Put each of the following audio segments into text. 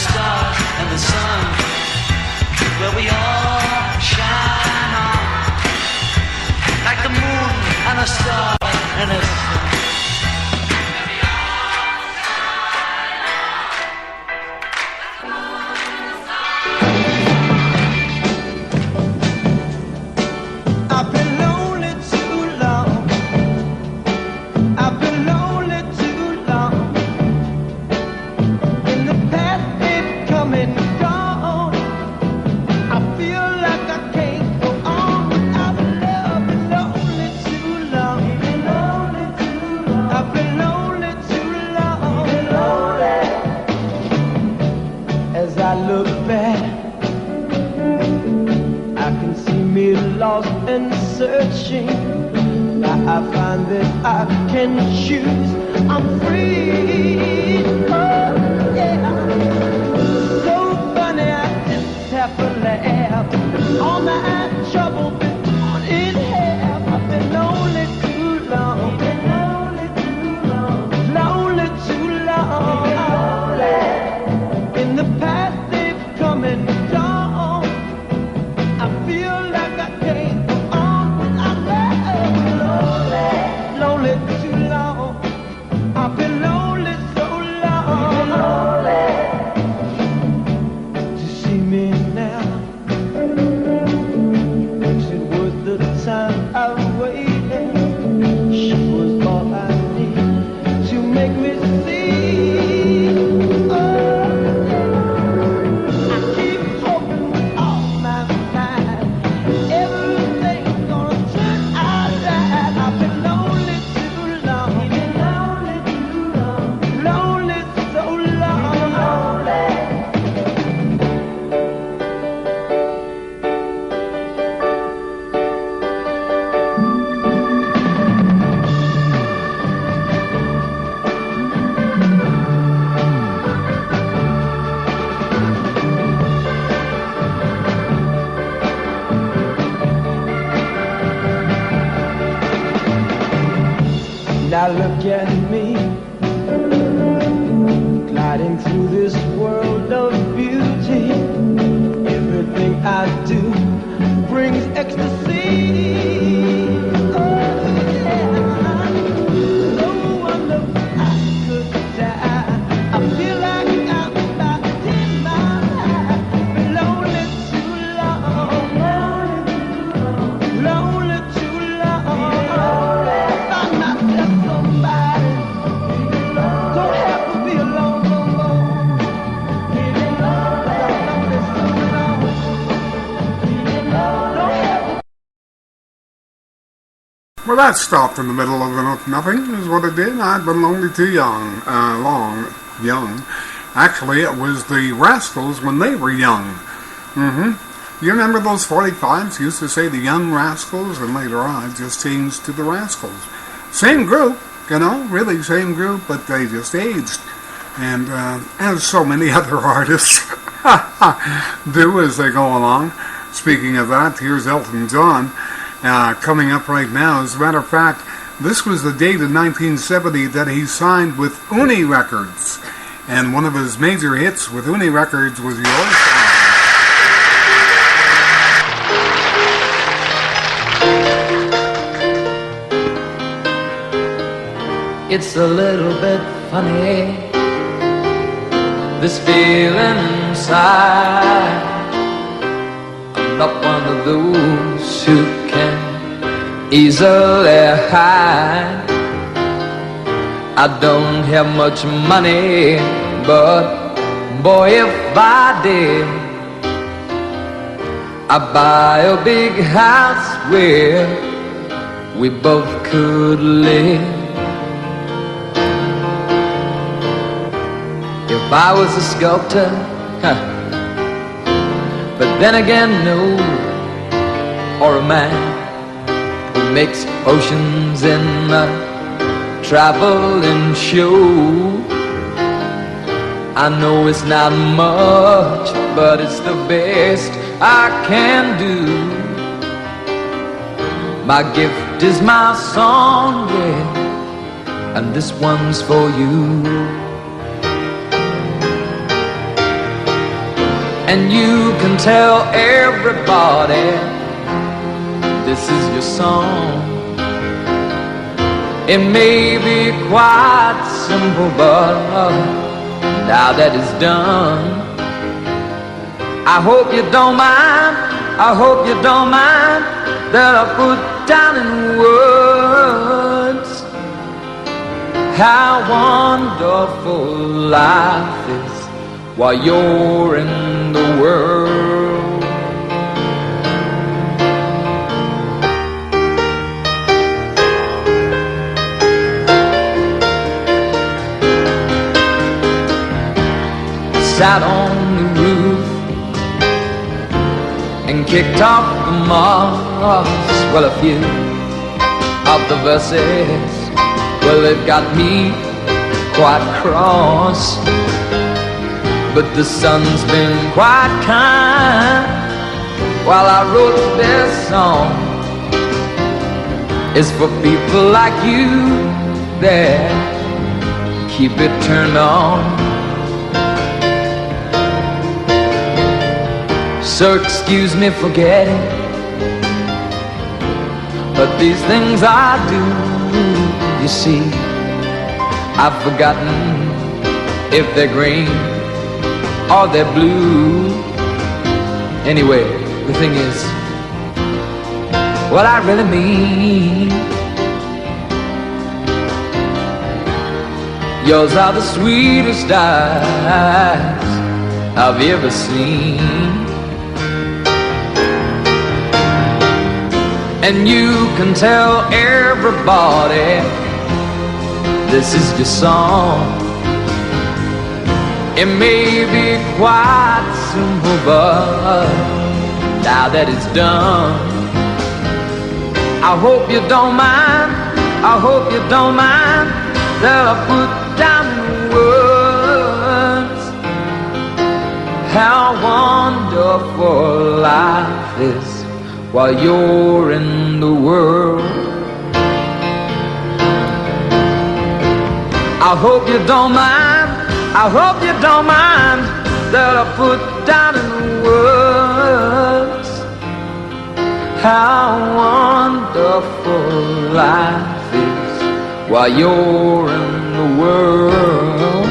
stars and the sun, where we all shine on, like the moon and a star and a sun. I find that I can choose. I'm free. Oh, yeah. So funny, I just have to laugh. All my trouble been torn in half. I've been lonely too long. Lonely too long. Lonely too long. Lonely. In the past they've come and gone. I feel like I can't. Lonely too long. I've been lonely so long. Lonely. To see me now makes it worth the time I've waited. She was all I need to make me see. Oh, I keep hoping with all my mind everything's gonna turn out right. I've been lonely. Now look at me, gliding through this world of beauty. Everything I do brings ecstasy. Oh, yeah. No wonder I could die. I feel like I'm about to take my life. Been lonely too long. Lonely too long. Find myself somebody. Don't have to be alone no more. Well, that stopped in the middle of nothing is what it did. I'd been lonely too young. Actually, it was the Rascals when they were young. You remember those 45s used to say the Young Rascals, and later on it just changed to the Rascals. Same group, really same group, but they just aged. And as so many other artists do as they go along. Speaking of that, here's Elton John coming up right now. As a matter of fact, this was the date in 1970 that he signed with Uni Records. And one of his major hits with Uni Records was yours. It's a little bit funny, this feeling inside. I'm not one of those who can easily hide. I don't have much money, but boy, if I did, I'd buy a big house where we both could live. If I was a sculptor, but then again, no, or a man who makes oceans in a traveling show. I know it's not much, but it's the best I can do. My gift is my song, yeah, and this one's for you. And you can tell everybody this is your song. It may be quite simple, but now that it's done, I hope you don't mind, I hope you don't mind that I put down in words how wonderful life is while you're in the world. Sat on the roof and kicked off the moss. Well, a few of the verses, well, it got me quite cross. But the sun's been quite kind while I wrote this song. It's for people like you that keep it turned on. So excuse me for getting, but these things I do, you see, I've forgotten if they're green or they're blue. Anyway, the thing is, what I really mean, yours are the sweetest eyes I've ever seen. And you can tell everybody this is your song. It may be quite simple, but now that it's done, I hope you don't mind, I hope you don't mind that I put down in words how wonderful life is while you're in the world. I hope you don't mind, I hope you don't mind that I put down in words how wonderful life is while you're in the world.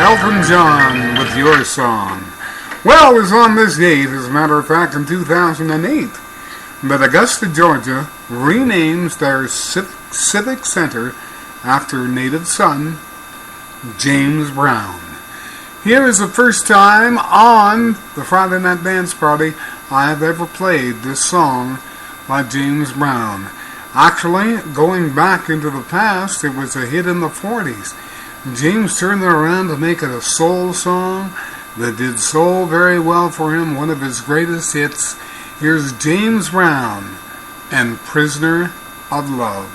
Elton John with Your Song. Well, it was on this date, as a matter of fact, in 2008, that Augusta, Georgia renames their civic center after native son, James Brown. Here is the first time on the Friday Night Dance Party I have ever played this song by James Brown. Actually, going back into the past, it was a hit in the 40s. James turned it around to make it a soul song that did so very well for him, one of his greatest hits. Here's James Brown and Prisoner of Love.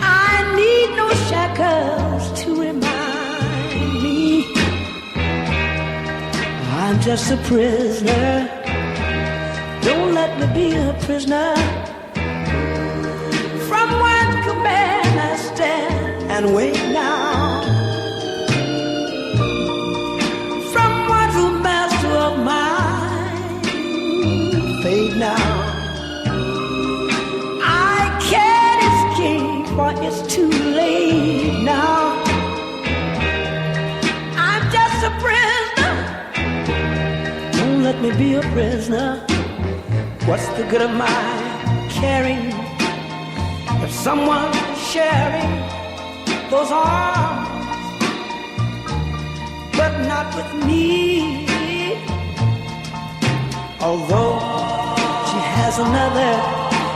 I need no shackles to remind me I'm just a prisoner. Don't let me be a prisoner. From one command I stand and wait now. From one true master of mine, fade now. For it's too late now. I'm just a prisoner. Don't let me be a prisoner. What's the good of my caring if someone's sharing those arms, but not with me? Although she has another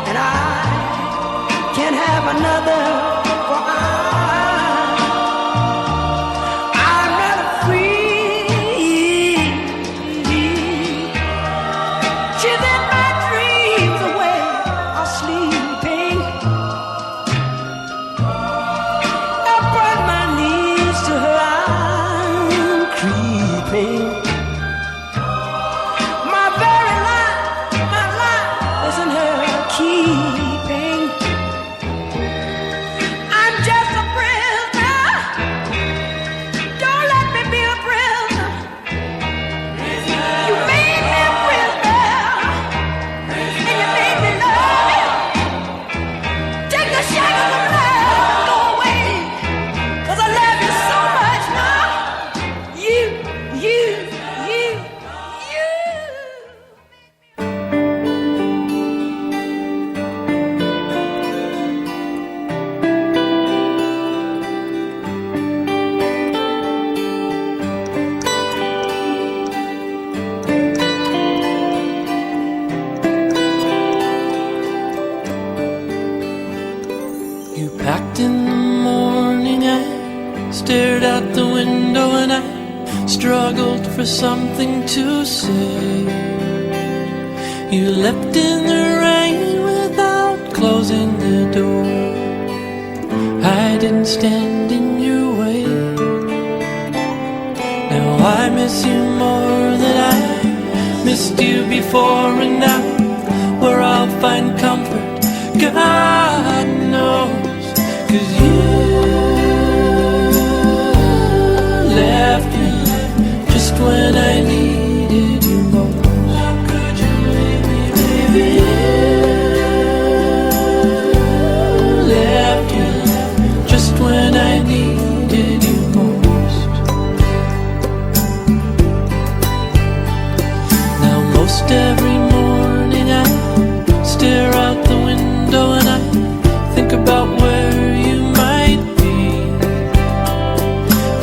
and I can't have another, for I'm You packed in the morning, I stared out the window and I struggled for something to say. You left in the rain without closing the door. I didn't stand in your way. Now I miss you more than I missed you before, and now where I'll find comfort, God knows, 'cause you left me just when I needed you most. How could you leave me, baby? You left me just when I needed you most. Now most every morning I stare out the window and I think about where you might be.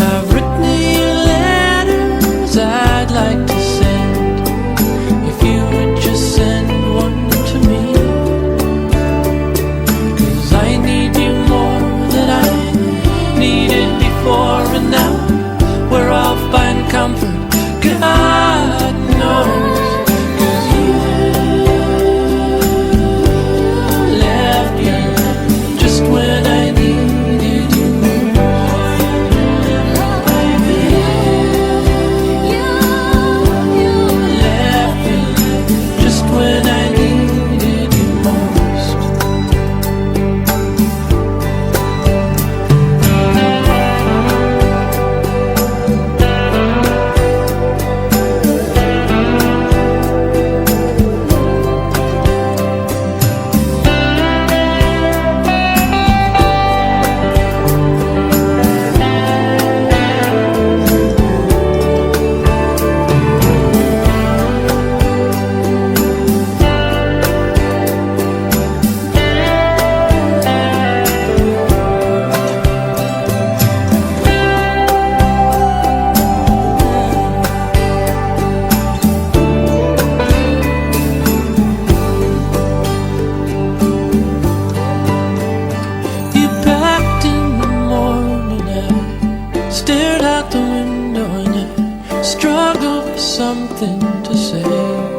I've written you letters I'd like to send, if you would just send one to me. 'Cause I need you more than I needed before, and now where I'll find comfort, God knows. Stared out the window and I struggled for something to say.